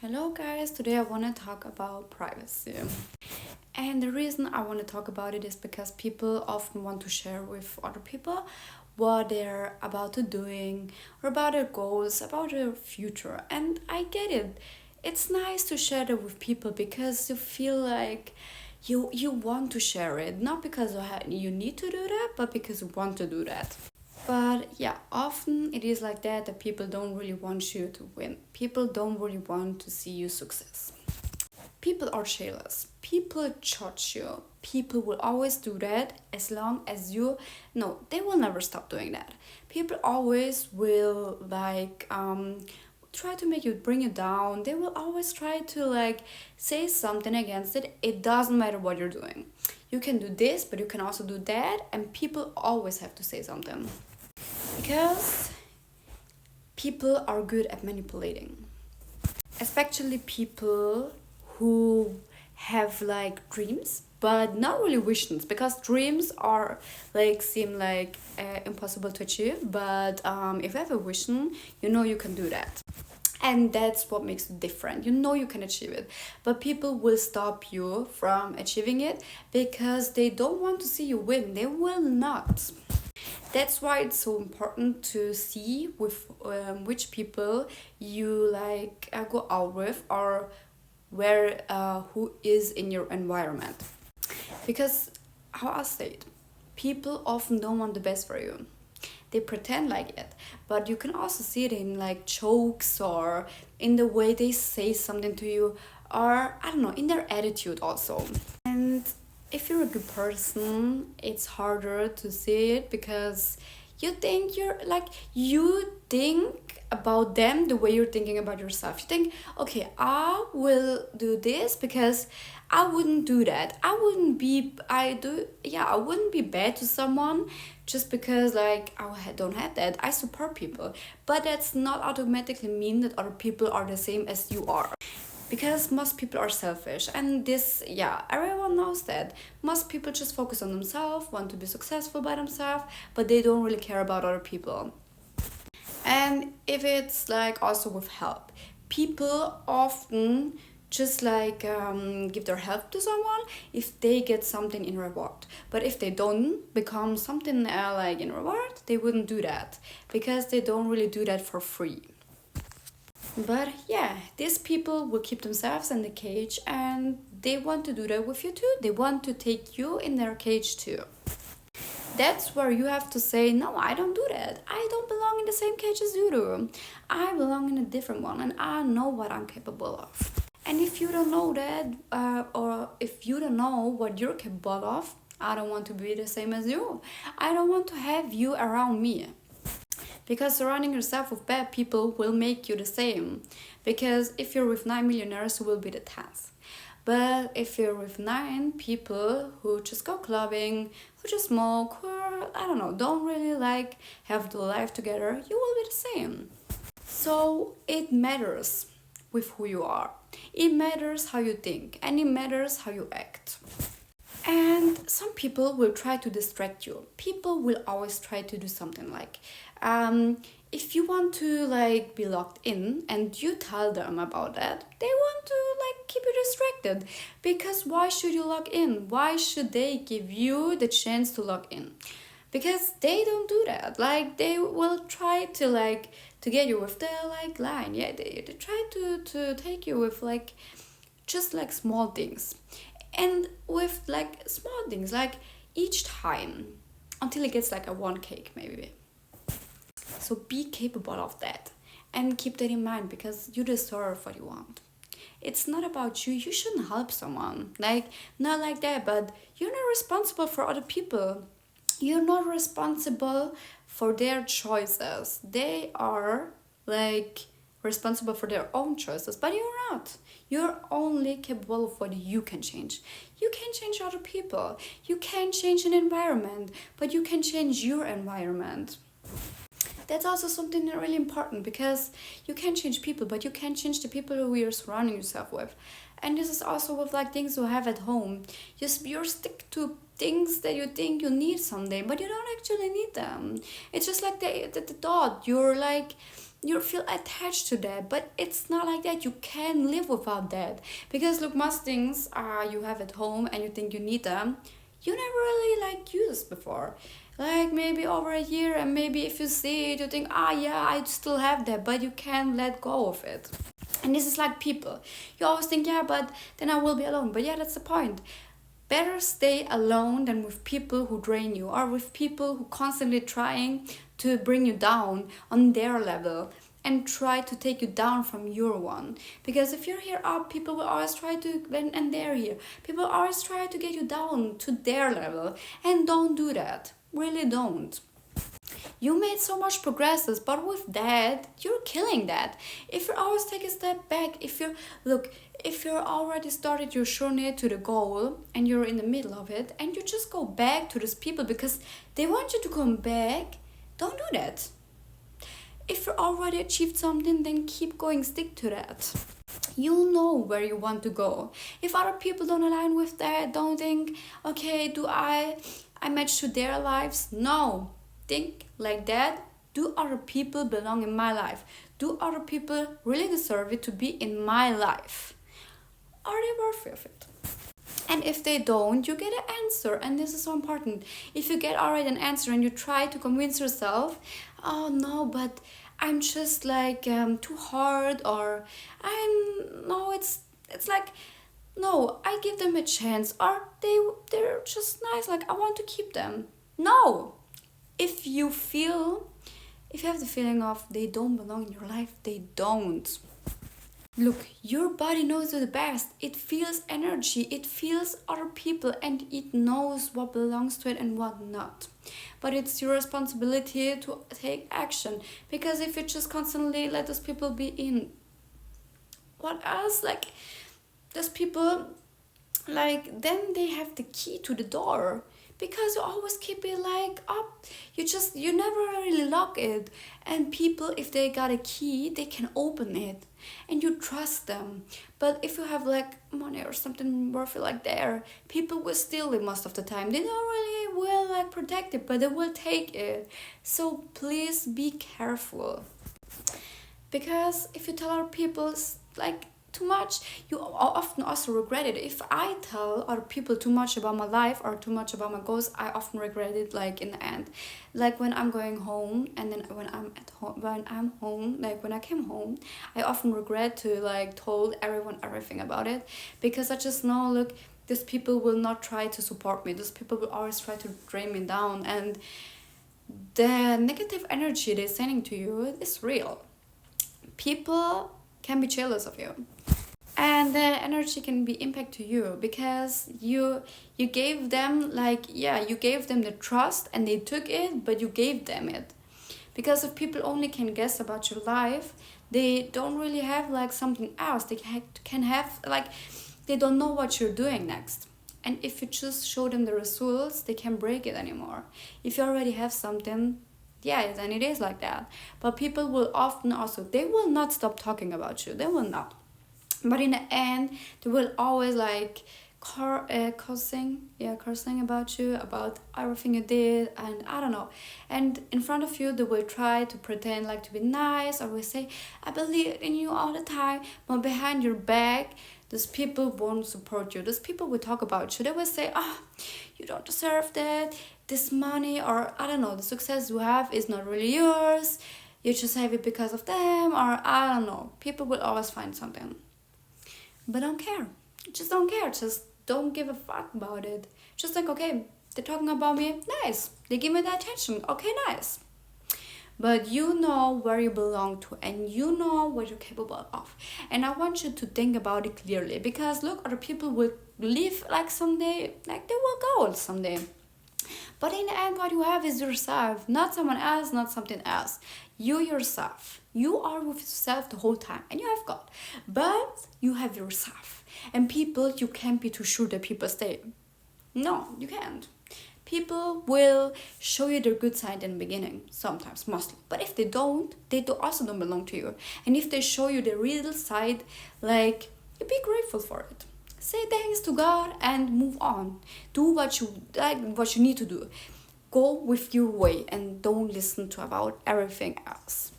Hello guys, today I want to talk about privacy. And the reason I want to talk about it is because people often want to share with other people what they're about to doing or about their goals, about their future. And I get it. It's nice to share that with people because you feel like you want to share it, not because you need to do that, but because you want to do that. But yeah, often it is like that people don't really want you to win. People don't really want to see you success. People are jealous. People judge you. People will always do that as long as you no, they will never stop doing that. People always will try to make you bring you down. They will always try to say something against it. It doesn't matter what you're doing. You can do this, but you can also do that, and people always have to say something. Because people are good at manipulating, especially people who have dreams but not really visions, because dreams are seem impossible to achieve, but if you have a vision, you can do that. And that's what makes it different. You can achieve it, but people will stop you from achieving it because they don't want to see you win. They will not. That's why it's so important to see with which people you go out with, or where who is in your environment. Because how I said, people often don't want the best for you. They pretend like it, but you can also see it in jokes, or in the way they say something to you, or I don't know, in their attitude also. And if you're a good person, it's harder to see it because you think you think about them the way you're thinking about yourself. You think, okay, I will do this because I wouldn't do that. I wouldn't be bad to someone just because don't have that. I support people, but that's not automatically mean that other people are the same as you are. Because most people are selfish, and everyone knows that. Most people just focus on themselves, want to be successful by themselves, but they don't really care about other people. And if it's also with help, people often just give their help to someone if they get something in reward. But if they don't become something in reward, they wouldn't do that because they don't really do that for free. But yeah, these people will keep themselves in the cage, and they want to do that with you too. They want to take you in their cage too. That's where you have to say, no, I don't do that. I don't belong in the same cage as you do. I belong in a different one, and I know what I'm capable of. And if you don't know that, or if you don't know what you're capable of, I don't want to be the same as you. I don't want to have you around me. Because surrounding yourself with bad people will make you the same. Because if you're with 9 millionaires, you will be the 10th. But if you're with 9 people who just go clubbing, who just smoke, who don't really have the life together, you will be the same. So it matters with who you are. It matters how you think, and it matters how you act. And some people will try to distract you. People will always try to do something if you want to be locked in and you tell them about that, they want to keep you distracted. Because why should you log in? Why should they give you the chance to log in? Because they don't do that. They will try to get you with their line. Yeah, they try to take you with just small things. And with small things each time until it gets a one cake maybe. So be capable of that and keep that in mind, because you deserve what you want. It's not about you. You shouldn't help someone. Not like that, but you're not responsible for other people. You're not responsible for their choices. They are responsible for their own choices, but you're not. You're only capable of what you can change. You can't change other people. You can't change an environment, but you can change your environment. That's also something really important, because you can change people, but you can't change the people who you're surrounding yourself with. And this is also with things you have at home. You're stick to things that you think you need someday, but you don't actually need them. It's just the thought. You're you feel attached to that, but it's not like that. You can live without that, because look, most things you have at home and you think you need them, you never really like used before, like maybe over a year, and maybe if you see it you think, yeah, I still have that, but you can't let go of it. And this is like people, you always think, yeah, but then I will be alone. But yeah, that's the point. Better stay alone than with people who drain you, or with people who constantly trying to bring you down on their level and try to take you down from your one. Because if you're here up, people will always try to, and they're here, people always try to get you down to their level. And don't do that, really don't. You made so much progresses, but with that you're killing that. If you always take a step back, if you look, if you're already started your journey to the goal and you're in the middle of it, and you just go back to these people because they want you to come back, don't do that. If you already achieved something, then keep going, stick to that. You know where you want to go. If other people don't align with that, don't think, okay, do I match to their lives? No, think like that. Do other people belong in my life? Do other people really deserve it to be in my life? Are they worthy of it? And if they don't, you get an answer, and this is so important. If you get already an answer and you try to convince yourself, oh no, but I'm just like too hard, or it's like, no, I give them a chance, or they're just nice, like I want to keep them. No, if you have the feeling of they don't belong in your life, they don't. Look, your body knows you the best. It feels energy, it feels other people, and it knows what belongs to it and what not. But it's your responsibility to take action. Because if you just constantly let those people be in, what else? Like, those people, like, then they have the key to the door. Because you always keep it like up, you never really lock it. And people, if they got a key, they can open it and you trust them. But if you have like money or something worth it like there, people will steal it most of the time. They don't really will like protect it, but they will take it. So please be careful, because if you tell other people like too much, you often also regret it. If I tell other people too much about my life or too much about my goals, I often regret it, like in the end. Like when I'm going home, and then when I'm home, like when I came home, I often regret to like told everyone everything about it, because I just know, look, these people will not try to support me. These people will always try to drain me down, and the negative energy they're sending to you is real. People can be jealous of you, and the energy can be impact to you, because you gave them, like, yeah, you gave them the trust and they took it, but you gave them it. Because if people only can guess about your life, they don't really have like something else. They can have like, they don't know what you're doing next. And if you just show them the results, they can't break it anymore. If you already have something, yeah, then it is like that. But people will often also, they will not stop talking about you. They will not. But in the end, they will always like cursing about you, about everything you did, and I don't know. And in front of you, they will try to pretend like to be nice, or will say, I believe in you all the time. But behind your back, those people won't support you. Those people will talk about you. They will say, you don't deserve that. This money, or I don't know, the success you have is not really yours. You just have it because of them, or I don't know. People will always find something. But don't care. Just don't care. Just don't give a fuck about it. Just like, okay, they're talking about me. Nice. They give me the attention. Okay, nice. But you know where you belong to, and you know what you're capable of. And I want you to think about it clearly, because look, other people will live like someday, like they will go someday. But in the end, what you have is yourself, not someone else, not something else. You yourself. You are with yourself the whole time, and you have God. But you have yourself. And people, you can't be too sure that people stay. No, you can't. People will show you their good side in the beginning, sometimes, mostly. But if they don't, also don't belong to you. And if they show you the real side, like, you be grateful for it. Say thanks to God and move on. Do what you like, what you need to do. Go with your way and don't listen to about everything else.